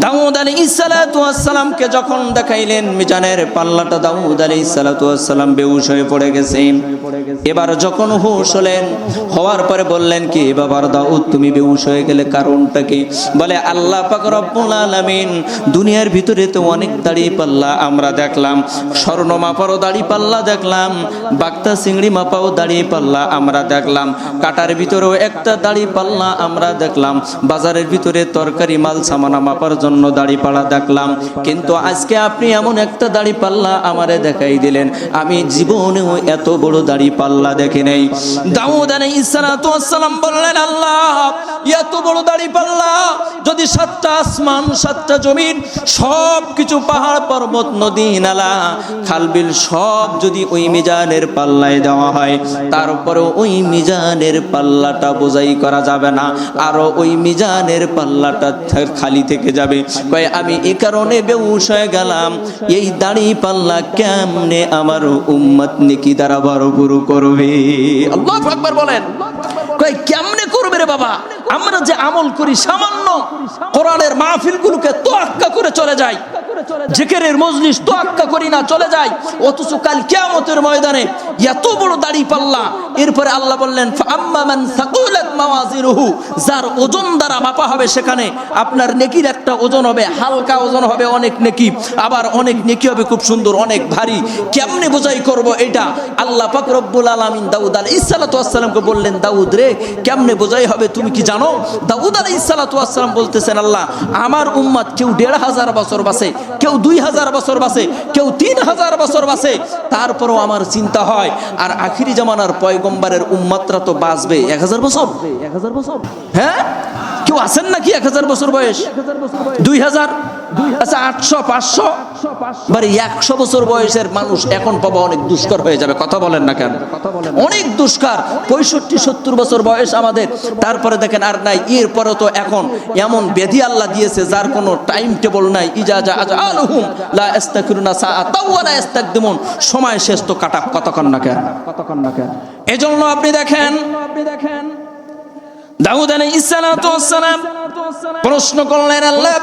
দাউদ আলাইহিস সালাতু ওয়াস সালামকে যখন দেখাইলেন মিজানের পাল্লাটা, দাউদ আলাইহিস সালাতু ওয়াস সালাম বেহুশ হয়ে পড়ে গেছেন। এবার যখন হুঁশ হলেন, হওয়ার পরে বললেন কি বাবার দাউদ তুমি বেহুশ হয়ে গেলে কারণটা কি? বলে আল্লাহ পাক রব্বুল আলামিন দুনিয়ার ভিতরে তো অনেক দাড়ি পাল্লা আমরা দেখলাম, স্বর্ণ মাপারও দাড়ি পাল্লা দেখলাম, বাগদা চিংড়ি মাপাও দাড়ি পাল্লা আমরা দেখলাম, কাটার ভিতরেও একটা দাড়ি পাল্লা আমরা দেখলাম, বাজারের ভিতরে তরকারি মাল সামানা মাপার জন্য দাড়ি পাল্লা দেখলাম, কিন্তু আজকে আপনি এমন একটা দাড়ি পাল্লা আমারে দেখাই দিলেন, আমি জীবনেও এত বড় দাড়ি পাল্লা দেখি নাই। দাউদ আলাইহিস সালাতু ওয়াস সালাম বললেন আল্লাহ এত বড় দাড়ি পাল্লা যদি 7টা আসমান 7টা জমিন সব কিছু পাহাড় পর্বত নদী নালা খালবিল সব যদি ওই মিজানের পাল্লায় দেওয়া হয়, তারপরেও ওই মিজানের পাল্লাটা বোঝাই করা যাবে না, আরো ওই মিজানের পাল্লাটা খালি থেকে যাবে। কয় আমি এই কারণে বেহুশ হয়ে গেলাম, এই দাড়ি পাল্লা কেমনে আমার উম্মত নেকি দ্বারা ভরপুর করবে। আল্লাহু আকবার বলেন। কয় কেমনে করবে রে বাবা, আমরা যে আমল করি সামান্য, কোরআনের মাহফিলগুলোকে তোয়াক্কা করে চলে যাই, জিকিরের মজলিস তোয়াক্কা করি না চলে যাই, অথচ কাল কিয়ামতের ময়দানে এত বড় দাড়ি পাল্লা এরপরে আল্লাহ বললেন ফাআম্মা মান সাকুলাত মাওয়াজিনুহু, যার ওজন দ্বারা মাপা হবে সেখানে আপনার নেকির একটা ওজন হবে, হালকা ওজন হবে অনেক নেকি, আবার অনেক নেকি হবে খুব সুন্দর অনেক ভারী। কেমনে বোঝাই করব এটা? আল্লাহ পাক রব্বুল আলামিন দাউদ আলাইহিস সালাতু ওয়াস সালামকে বললেন, দাউদ রে কেমনে বোঝাই হবে তুমি কি জানো? দাউদ আলাইহিস সালাতু ওয়াস সালাম বলতেছেন, আল্লাহ আমার উম্মত কেউ ১৫০০ বছর বাঁচে, কেউ ২০০০ বছর বাঁচে, কেউ ৩০০০ বছর বাঁচে, তারপরও আমার চিন্তা হয় আর আখিরি জামানার পয়গম্বরের উম্মতরা তো বাঁচবে ১০০০ বছর। হ্যাঁ, কেউ আছেন নাকি ১০০০ বছর বয়স? ২০০০, আচ্ছা ৮০০, ৫০০, বারে ১০০ বছর বয়সের মানুষ এখন পাওয়া অনেক দুষ্কর হয়ে যাবে। কথা বলেন না কেন? অনেক দুষ্কর। ৬৫-৭০ বছর বয়স আমাদের, তারপরে দেখেন আর নাই। এরপরে তো এখন এমন ব্যাধি আল্লাহ দিয়েছে যার কোনো টাইম টেবল নাই। ইজাজা আজআলুহুম লা ইস্তাখিরুনা সাআতাও ওয়া লা ইস্তাকদিমুন, সময় শেষ তো কাটা। কতক্ষণ না কেন? এজন্য আপনি দেখেন দাউদ আলাইহিস সালাতু ওয়াস সালাম প্রশ্ন করলেন, আল্লাহ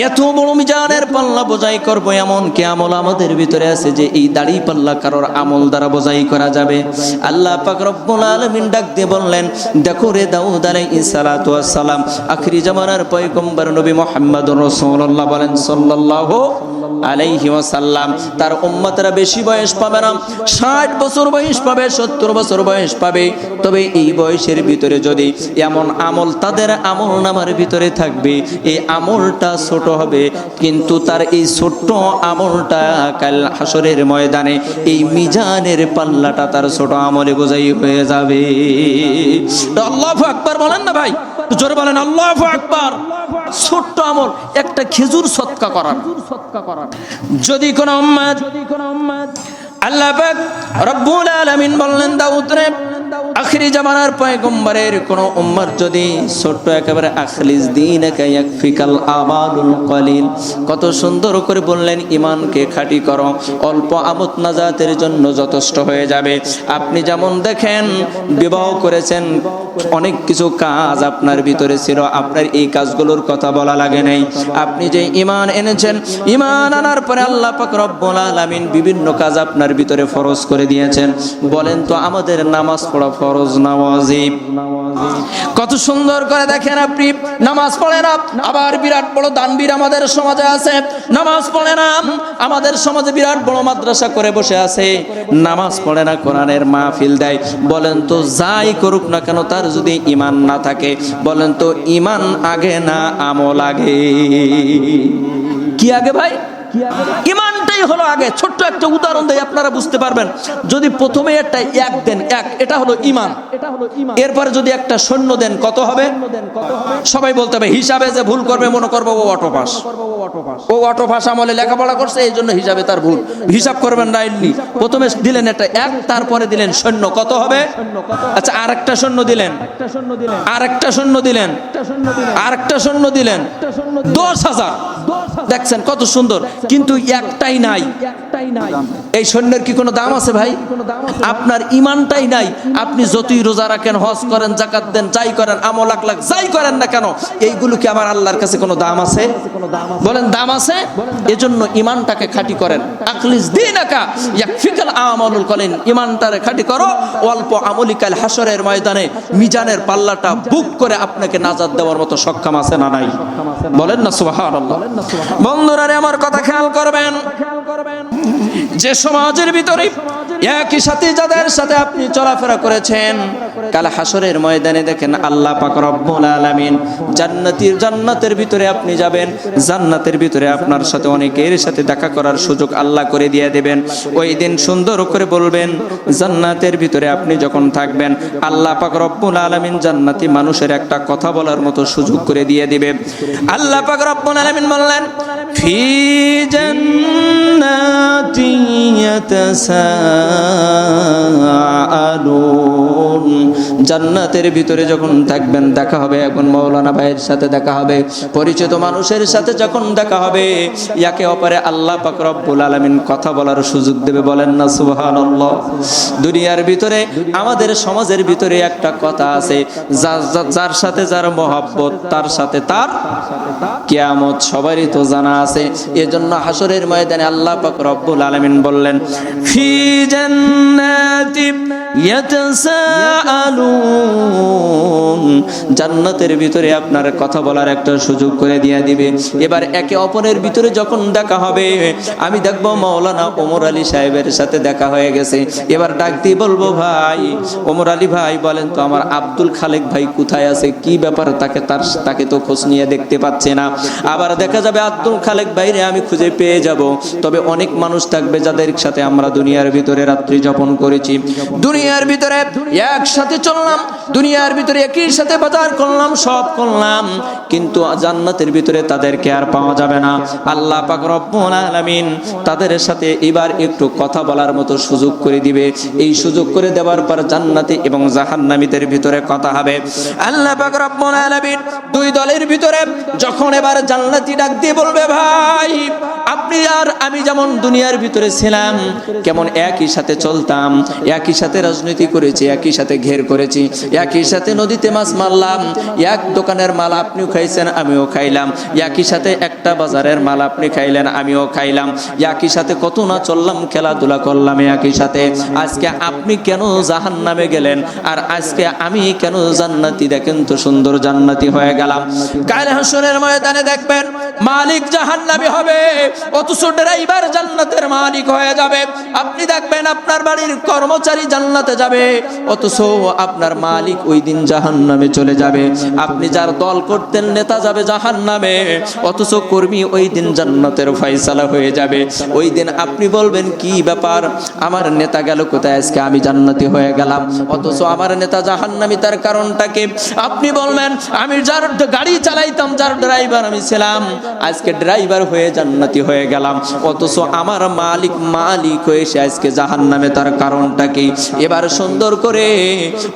এত বড় মিজানের পাল্লা বোঝাই করব, এমন কি আমল আমাদের ভিতরে আছে যে এই দাড়ি পাল্লা কারোর আমল দ্বারা বোঝাই করা যাবে? আল্লাহ পাক রব্বুল আলামিন ডাক দিয়ে বললেন, দেখো রে দাউদ আলাইহিস সালাতু ওয়াস সালাম, আখিরি জামানার পয়গম্বর নবী মুহাম্মদুর রাসূলুল্লাহ বলেন সাল্লাল্লাহু আলাইহি ওয়াসাল্লাম, তার উম্মতরা বেশি বয়স পাবে না, ৬০ বছর বয়স পাবে, ৭০ বছর বয়স পাবে। তবে এই বয়সের ভিতরে যদি এমন আমল তাদের আমল নামার ভিতরে থাকবে, এই আমলটা ছোট হবে, কিন্তু তার এই ছোট্ট আমলটা কাল হাসরের ময়দানে এই মিজানের পাল্লাটা তার ছোট আমলে বোঝাই হয়ে যাবে। আল্লাহু আকবার বলেন না ভাই, জোরে বলেন আল্লাহু আকবার। ছোট্ট আমল, একটা খেজুর সদকা করার। যদি কোন উম্মত আল্লাহ পাক রব্বুল আলামিন বললেন, দাউদ রে আখিরি জামানার পয়গম্বরের কোন উম্মত যদি ছোট্ট একেবারে আখলিস দীনকা ইয়াকফিকাল আমালুল কলিল, কত সুন্দর করে বললেন ঈমানকে খাঁটি করো, অল্প আমত নাজাতের জন্য যথেষ্ট হয়ে যাবে। আপনি যেমন দেখেন বিবাহ করেছেন, অনেক কিছু কাজ আপনার ভিতরে ছিল, আপনার এই কাজগুলোর কথা বলা লাগে নাই। আপনি যে ঈমান এনেছেন, ঈমান আনার পরে আল্লাহ পাক রব্বুল আলামিন বিভিন্ন কাজ আপনার ভিতরে ফরজ করে দিয়েছেন। বলেন তো আমাদের নামাজ পড়া ফরজ না ওয়াজিব? কত সুন্দর করে দেখেন, আপনি নামাজ পড়েন না, আবার বিরাট বড় দানবীর আমাদের সমাজে আছে, নামাজ পড়ে না, আমাদের সমাজে বিরাট বড় মাদ্রাসা করে বসে আছে, নামাজ পড়ে না, কোরআনের মাহফিল দেয়। বলেন তো যাই করুক না কেন তার যদি ঈমান না থাকে, বলেন তো ঈমান আগে না আমল আগে? কি আগে ভাই? ঈমানটাই হলো আগে। ছোট্ট একটা উদাহরণ দেই, আপনারা বুঝতে পারবেন। যদি প্রথমে একটা এক দেন, এক, এটা হলো ঈমান। এরপরে যদি একটা শূন্য দেন, কত হবে? সবাই বলতে হবে, হিসাবে যে ভুল করবে মনে করবো ও অটো পাস, ও অটো পাস আমলে লেখাপড়া করছে, এই জন্য হিসাবে তার ভুল। হিসাব করবেন রাইটলি। প্রথমে দিলেন একটা এক, তারপরে দিলেন শূন্য, কত হবে? আচ্ছা আরেকটা শূন্য দিলেন, আরেকটা শূন্য দিলেন, আরেকটা শূন্য দিলেন, ১০,০০০। দেখছেন কত সুন্দর, কিন্তু একটাই নাই। এই সৈন্যের কি কোনো দাম আছে ভাই? আপনার ঈমানটাই নাই। আপনি যতই রোজা রাখেন, হজ করেন, যাকাত দেন, যাই করেন, আমল আখলাক যাই করেন না কেন, এইগুলো কি আমার আল্লাহর কাছে কোনো দাম আছে? বলেন দাম আছে? এজন্য ঈমানটাকে খাঁটি করেন। আখলিস দীনাকা ইয়াকফিকাল আমালুল কলিল, ঈমানটারে খাঁটি করো, অল্প আমলি কাল হাসরের ময়দানে মিজানের পাল্লাটা বুক করে আপনাকে নাজাত দেওয়ার মতো সক্ষম আছে না নাই? বলেন না সুবহানাল্লাহ। বন্ধুরা আমার কথা খেয়াল করবেন, যে সমাজের ভিতরে একই সাথে যাদের সাথে আপনি চলাফেরা করেছেন, কাল হাসরের ময়দানে দেখেন আল্লাহ পাক রব্বুল আলামিন জান্নাতের ভিতরে আপনি যাবেন, জান্নাতের ভিতরে আপনার সাথে অনেকের সাথে দেখা করার সুযোগ আল্লাহ করে দিয়ে দেবেন। ওই দিন সুন্দর করে বলবেন, জান্নাতের ভিতরে আপনি যখন থাকবেন, আল্লাহ পাক রব্বুল আলামিন জান্নাতি মানুষের একটা কথা বলার মতো সুযোগ করে দিয়ে দিবেন। আল্লাহ পাক রব্বুল আলামিন বললেন, ফি জান্নাতি ইয়াতাসাআলুন, জান্নাতের ভিতরে যখন থাকবেন দেখা হবে, এখন মাওলানা ভাইয়ের সাথে দেখা হবে, পরিচিত মানুষের সাথে যখন দেখা হবে, একে অপরে আল্লাহ পাক রব্বুল আলামিন কথা বলার সুযোগ দেবে। বলেন না সুবহানাল্লাহ। দুনিয়ার ভিতরে আমাদের সমাজের ভিতরে একটা কথা আছে, যার সাথে যার মহব্বত তার সাথে তার কিয়ামত, সবারই তো জানা আছে। এজন্য হাসরের ময়দানে আল্লাহ পাক রব্বুল আলামিন বললেন, ফি জান্নাতি ইয়াতাসাআলুন, জান্নাতের ভিতরে আপনার কথা বলার একটা সুযোগ করে দিয়ে দিবে। এবার একে অপরের ভিতরে যখন দেখা হবে, আমি দেখব মাওলানা ওমর আলী সাহেবের সাথে দেখা হয়ে গেছে। এবার ডাক দিয়ে বলবো, ভাই ওমর আলী ভাই, বলেন তো আমার আব্দুল খালেক ভাই কোথায় আছে, কি ব্যাপার, তাকে তো খোঁজ নিয়ে দেখতে পাচ্ছে না। আবার দেখা যাবে আব্দুল খালেক ভাইরে আমি খুঁজে পেয়ে যাব, তবে অনেক মানুষ থাকবে যাদের সাথে আমরা দুনিয়ার ভিতরে রাত্রি যাপন করেছি, দুনিয়ার ভিতরে একসাথে চললাম, দুনিয়ার ভিতরে একই সাথে বাজার করলাম, সব করলাম, কিন্তু জান্নাতের ভিতরে তাদেরকে আর পাওয়া যাবে না। আল্লাহ পাক রব্বুল আলামিন তাদের সাথে এবার একটু কথা বলার মতো সুযোগ করে দিবে। এই সুযোগ করে দেওয়ার পর জান্নাতি এবং জাহান্নামীদের ভিতরে কথা হবে। আল্লাহ পাক রব্বুল আলামিন দুই দলের ভিতরে যখন এবার জান্নাতি ডাক দিয়ে বলবে, ভাই আপনি আর আমি যেমন দুনিয়ার ভিতরে ছিলাম, কেমন একই সাথে চলতাম, একই সাথে রাজনীতি করেছি, একই সাথে ঘের করেছি, একই সাথে নদীতে মাছ মারলাম, এক দোকানের মাল আপনিও খাইছেন আমিও খাইলাম, একই সাথে একটা বাজারের মাল আপনি খাইলেন আমিও খাইলাম, একই সাথে কত না চললাম, খেলাধুলা করলাম একই সাথে। আজকে আপনি কেন জাহান্নামে গেলেন আর আজকে আমি কেন জান্নাতি? দেখেন তো সুন্দর জান্নাতি হয়ে গেলাম। কাল হাসরের ময়দানে দেখবেন মালিক জাহান্নামী হবে, অথচ ড্রাইভার জান্নাতের মালিক হয়ে যাবে। আপনি দেখবেন আপনার বাড়ির কর্মচারী জান্নাতে যাবে, অথচ আপনার মালিক ওই দিন জাহান্নামে চলে যাবে। আপনি যার দল করতেন নেতা যাবে জাহান্নামে, অথচ কর্মী ওই দিন জান্নাতের ফয়সালা হয়ে যাবে। ওই দিন আপনি বলবেন, কি ব্যাপার, আমার নেতা গেল কোথায়, আজকে আমি জান্নাতি হয়ে গেলাম, অথচ আমার নেতা জাহান্নামী, তার কারণটা কি? আপনি বলবেন, আমি যার গাড়ি চালাইতাম, যার ড্রাইভার আমি ছিলাম, আজকে ড্রাইভার হয়ে জান্নাতি হয়ে গেলাম, অথচ আমার মালিক হয়ে সে আজকে জাহান্নামে, তার কারণটা কি? এবার সুন্দর করে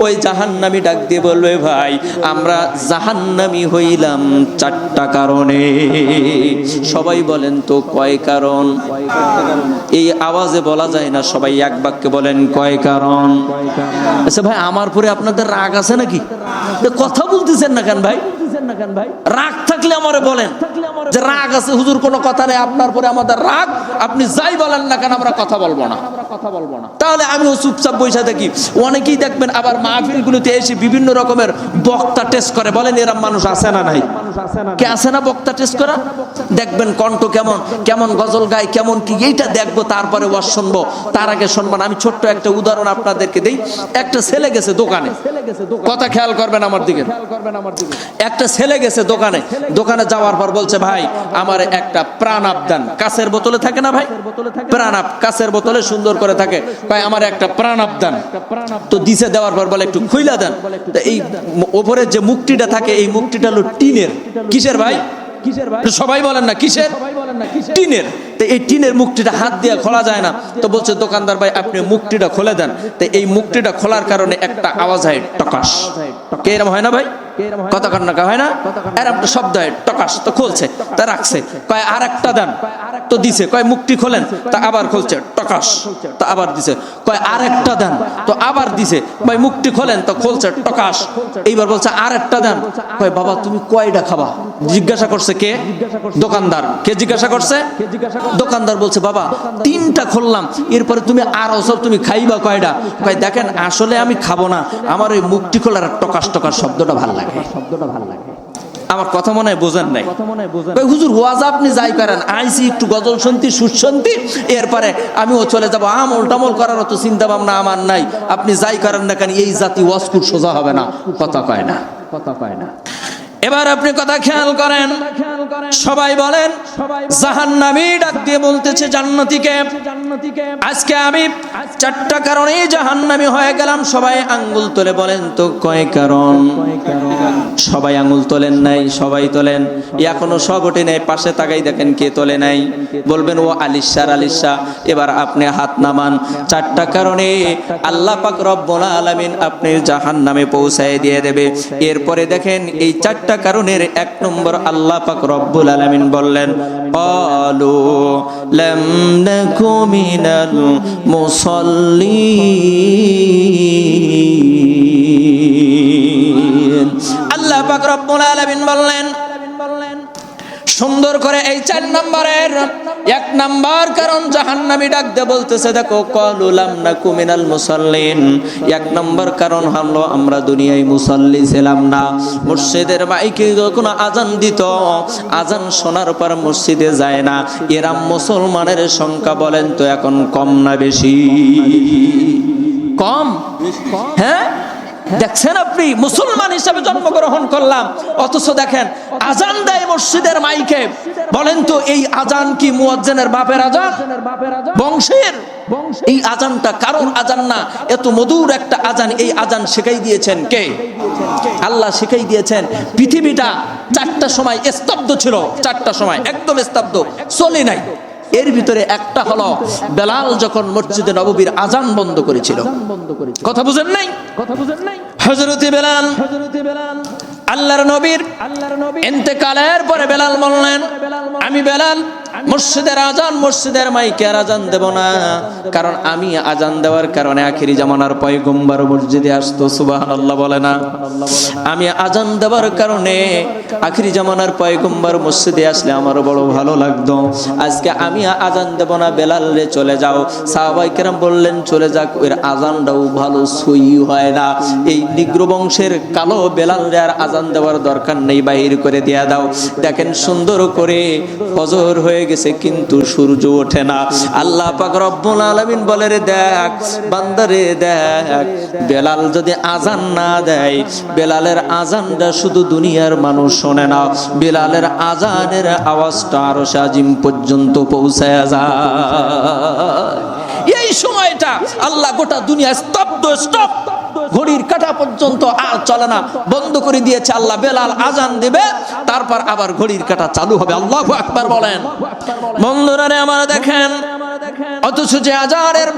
ওই জাহান্নামী ডাক দিয়ে বলবে, ভাই আমরা জাহান্নামী হইলাম চারটা কারণে। সবাই বলেন তো কয় কারণ? এই আওয়াজে বলা যায় না, সবাই এক বাক্যে বলেন কয় কারণ? আচ্ছা ভাই, আমার পরে আপনাদের রাগ আছে নাকি? কথা বলতেছেন না কেন ভাই? রাগ থাকলে আমারে বলেন যে রাগ আছে হুজুর, কোনো কথা নেই, আপনার পরে আমাদের রাগ, আপনি যাই বলেন না কেন আমরা কথা বলবো না। তাহলে আমিও চুপচাপ বসে থাকি। অনেকেই দেখবেন আবার মাহফিলগুলোতে এসে বিভিন্ন রকমের বক্তা টেস্ট করে, বলেন এরকম মানুষ আছে না নাই? কে আছে না বক্তা টেস্ট করা? দেখবেন কণ্ঠ কেমন, কেমন গজল গায়, কেমন কি, এইটা দেখবো, তারপরে ওয়াজ শুনবো। তার আগে শুনবো না। আমি ছোট্ট একটা উদাহরণ আপনাদেরকে দেই। একটা ছেলে গেছে দোকানে, কথা খেয়াল করবেন আমার দিকে, একটা ছেলে গেছে দোকানে যাওয়ার পর বলছে, ভাই আমার একটা প্রাণাপ দেন। কাঁচের বোতলে থাকে না ভাই, প্রাণাপ কাঁচের বোতলে সুন্দর করে থাকে, ভাই আমার একটা প্রাণাপ দেন। তো দিছে, দেওয়ার পর বলে একটু খুইলা দেন। এই উপরের যে মুক্তিটা থাকে, এই মুক্তিটা হলো টিনের। কিসের ভাই? সবাই বলেন না কিসের? টিনের। তো এই টিনের মুক্তিটা হাত দিয়ে খোলা যায় না। তো বলছে দোকানদার, ভাই আপনি মুক্তিটা খুলে দেন। তো এই মুক্তিটা খোলার কারণে একটা আওয়াজ হয়, টকাস। এরকম হয় না ভাই? কথা কান্না হয় না? এরকম একটা শব্দ হয়, টকাস। তো খুলছে, তা রাখছে, কয় আর একটা দেন। তো দিছে, কয় মুক্তি খোলেন, তা আবার খুলছে, টকাস। তা আবার দিছে, কয় আর একটা দেন। তো আবার দিছে, ভাই মুক্তি খোলেন, তো খুলছে, টকাস। এইবার বলছে আর একটা দেন। কয় বাবা তুমি কয়টা খাবা? জিজ্ঞাসা করছে কে? দোকানদার। কে জিজ্ঞাসা করছে? দোকানদার বলছে, বাবা তিনটা খুললাম, এরপরে তুমি আরো সব তুমি খাইবা কয়টা? কয় দেখেন আসলে আমি খাবো না, আমার ওই মুক্তি খোলার টকাস টকাস শব্দটা ভালো লাগে। আমার কথা মনে হয় বোঝেন নাই। হুজুর ওয়াজ আপনি যাই করেন, আইসি একটু গজল শুনতি, সুর শুনতি, এরপরে আমিও চলে যাবো, আমল টামল করার অত চিন্তা ভাবনা আমার নাই। আপনি যাই করেন না কেন, এই জাতি ওয়াজ খুব সোজা হবে না। কথা কয় না। এবার আপনি কথা খেয়াল করেন, সবাই বলেন জাহান্নামী ডাক দিয়ে বলতেছে জান্নাতীকে, আজকে আমি চারটা কারণে জাহান্নামী হয়ে গেলাম। সবাই আঙ্গুল তোলে, বলেন তো কয় কারণ? সবাই আঙ্গুল তোলেন নাই, সবাই তোলেন। এখনো সব ওঠে নেই, পাশে তাকাই দেখেন কে তোলে নাই। বলবেন ও আলিশা। এবার আপনি হাত নামান। চারটা কারণে আল্লাহ পাক রব্বুল আলামিন আপনি জাহান্নামে পৌঁছায় দিয়ে দেবে। এরপরে দেখেন এই চারটা কারণের এক নম্বর আল্লাহ পাক রব্বুল আলামিন বললেন, ক্বালু লাম নাকু মিনাল মুসাল্লিন। আল্লাহ পাক রব্বুল আলামিন বললেন সুন্দর করে এই 4 নম্বরের এক নাম্বার কারণ জাহান্নামী ডাক দিয়ে বলতেছে, দেখো ক্বালু লাম নাকু মিনাল মুসাল্লিন, এক নাম্বার কারণ হলো আমরা দুনিয়ায় মুসাল্লি ছিলাম না। মসজিদের মাইকে যখন আজান দিত, আজান শোনার পর মসজিদে যায় না। এরা মুসলমানের সংখ্যা বলেন তো এখন কম না বেশি? কম। হ্যাঁ, দেখছেন আপনি, মুসলমান হিসাবে জন্মগ্রহণ করলাম, অথচ দেখেন আজান দেয় মসজিদের মাইকে। বলেন তো এই আজান কি মুয়াজ্জিনের বাপের আজান, বংশের? এই আজানটা কারোর আজান না, এত মধুর একটা আজান। এই আজান শিখাই দিয়েছেন কে? আল্লাহ শিখাই দিয়েছেন। পৃথিবীটা 4টার সময় স্তব্ধ ছিল, 4টার সময় একদম স্তব্ধ, চলে নাই। এর ভিতরে একটা হলো বেলাল যখন মসজিদে নববীর আজান বন্ধ করেছিল। কথা বুঝেন নাই? হযরতে বেলাল, আল্লাহর নবীর ইন্তেকালের পরে বেলাল বললেন, আমি বেলাল মসজিদের আজান, মসজিদের মাইকে আজান দেব না, কারণ আমি আজান দেওয়ার কারণে আখিরি জামানার পয়গম্বর মসজিদে আসতো। সুবহানাল্লাহ বলে না? আমি আজান দেওয়ার কারণে আখিরি জামানার পয়গম্বর মসজিদে আসলে আমারও বড় ভালো লাগতো। আজকে আমি আজান দেব না, বেলাল রে চলে যাও। সাহাবায়ে কেরাম বললেন চলে যাক, ওর আজানটাও ভালো সই হয় না। এই নিগ্র বংশের কালো বেলাল রে আর আজান দেওয়ার দরকার নেই, বাহির করে দিয়া দাও। দেখেন সুন্দর করে ফজর হয়ে গেছে কিন্তু সূর্য ওঠে না। আল্লাহ পাক রব্বুল আলামিন বলে, রে দেখ বান্দারে দেখ, বেলাল যদি আজান না দেয়, বেলালের আজানটা শুধু দুনিয়ার মানুষ শোনে না, বেলালের আজানের আওয়াজটা আরশ আজিম পর্যন্ত পৌঁছায় যায়। এই সময়টা আল্লাহ গোটা দুনিয়া স্তব্ধ, স্টপ, ঘড়ির কাঁটা পর্যন্ত আর চলে না, বন্ধ করে দিয়েছে আল্লাহ। বেলাল আজান দিবে, তারপর আবার ঘড়ির কাঁটা চালু হবে। আল্লাহু আকবার বলেন। বন্ধুরা রে আমার, দেখেন অথচ যে আজানের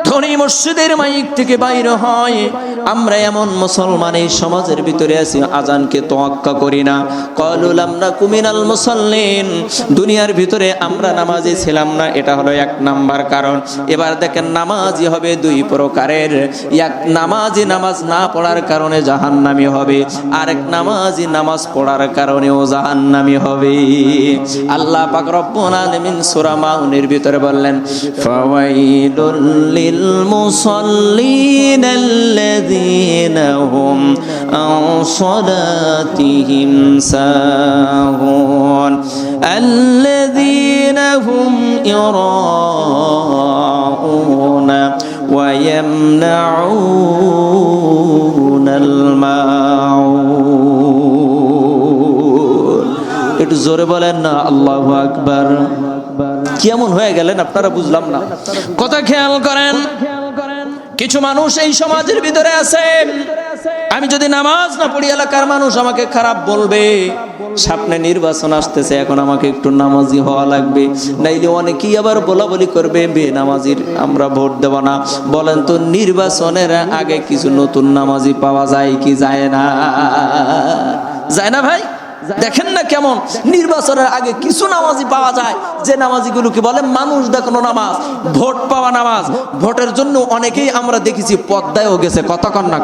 ধ্বনি মসজিদের মাইক থেকে বাইর হয়, আমরা এমন মুসলমান এই সমাজের ভিতরে আছি, আজানকে তোয়াক্কা করি না। ক্বালু লাম নাকু মিনাল মুসাল্লিন, দুনিয়ার ভিতরে আমরা নামাজি ছিলাম না, এটা হলো এক নাম্বার কারণ। এবার দেখেন নামাজি হবে দুই প্রকারের, এক নামাজি নামাজ না পড়ার কারণে জাহান্নামী হবে, আরেক নামাজি নামাজ পড়ার কারণেও জাহান্নামী হবে। আল্লাহ পাক রব্বুল আলামিন সূরা মাউনের ভিতরে বললেন, ফাওয়াইলুল লিল মুসাল্লিন আল্লাযীনা হুম আন সালাতিহিম সাহুন আল্লাযীনা হুম ইরাউনা ওয়া ইয়ামনাউনাল মাউন। একটু জোরে বলেন না আল্লাহু আকবার। কেমন হয়ে গেলেন আপনারা, বুঝলাম না। কথা খেয়াল করেন, কিছু মানুষ এই সমাজের ভিতরে আছে, আমি যদি নামাজ না পড়ি এলাকার মানুষ আমাকে খারাপ বলবে। সামনে নির্বাচন আসতেছে, এখন আমাকে একটু নামাজি হওয়া লাগবে, নাইলে অনেকেই আবার বলাবলি করবে বেনামাজির আমরা ভোট দেব না। বলেন তো নির্বাচনের আগে কিছু নতুন নামাজি পাওয়া যায় কি যায় না? যায় না ভাই? দেখেন না কেমন নির্বাচনের আগে কিছু নামাজি পাওয়া যায়, যে নামাজিগুলোকে বলে মানুষ দেখানো নামাজ, ভোট পাওয়া নামাজ। ভোটের জন্য অনেকেই আমরা দেখেছি পদ্মায়ও গেছে। কতক্ষণ না